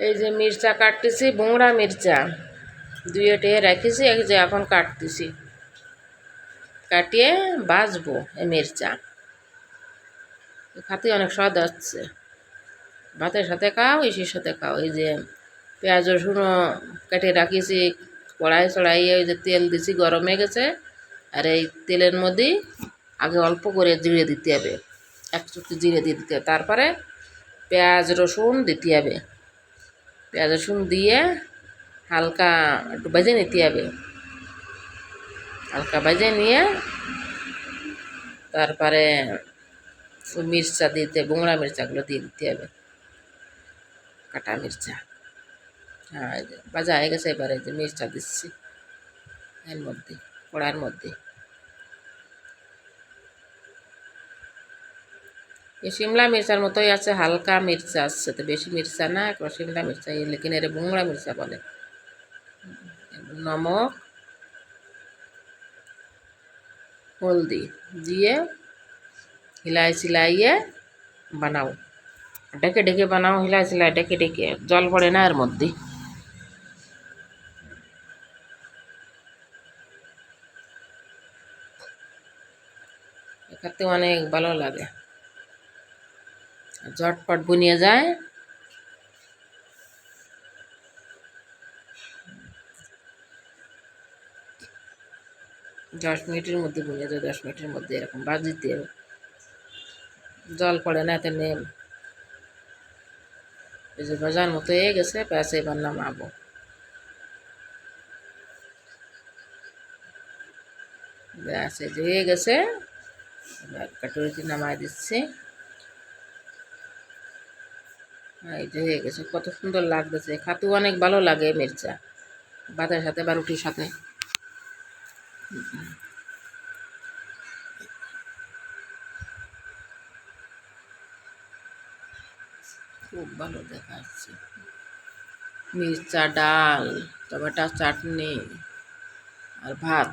এই যে মির্চা কাটতেছি, বোংরা মির্চা দুইটে রেখেছি, এই যে এখন কাটতেছি, কাটিয়ে বাজবো এই মির্চা। খাতে অনেক স্বাদ আসছে, ভাতের সাথে খাও, ইসের সাথে খাও। এই যে পেঁয়াজ রসুনও কেটে রাখিছি, কড়াই চড়াইয়ে ওই যে তেল দিছি, গরম হয়ে গেছে। আর এই তেলের মধ্যে আগে অল্প করে জিরে দিতে হবে, এক চুটকি জিরে দিয়ে দিতে হবে, তারপরে পেঁয়াজ রসুন দিতে হবে। পেঁয়াজ রসুন দিয়ে হালকা একটু ভেজে নিতে হবে, হালকা ভেজে নিয়ে তারপরে মির্চা দিতে, বোংরা মির্চাগুলো দিয়ে দিতে হবে, কাটা মির্চা। হ্যাঁ, ভাজা হয়ে গেছে, এবারে যে মির্চা দিচ্ছি এর মধ্যে, কড়ার মধ্যে। এই শিমলা মির্চার মতোই আছে, হালকা মির্চা আসছে, তো বেশি মির্চা না, একবার শিমলা মির্চা, লেকিন এর বোংরা মির্চা বলে। নমক হলদি দিয়ে হিলাই সিলাইয়ে বানাও, ডেকে ডেকে বানাও, হিলাই সিলাই ডেকে ডেকে, জল পড়ে না এর মধ্যে। খেতে অনেক ভালো লাগে, ঝটপট বনিয়ে যায়। দশ মিনিটের মধ্যে বনিয়ে যায়, 10 মিনিটের মধ্যে এরকম বাজিতে হবে, জল পড়ে না এতে নেম। এই যে ভাজার মতো হয়ে গেছে, প্যাঁচে এবার নামাবো। ব্যাস এই যে হয়ে গেছে, এবার কাটুরিতে নামাই দিচ্ছি। এই যে হয়ে গেছে, কত সুন্দর লাগতেছে, খাতেও অনেক ভালো লাগে মির্চা, ভাতের সাথে বা রুটির সাথে। খুব ভালো দেখাচ্ছে, মির্চা, ডাল, টমেটো চাটনি আর ভাত।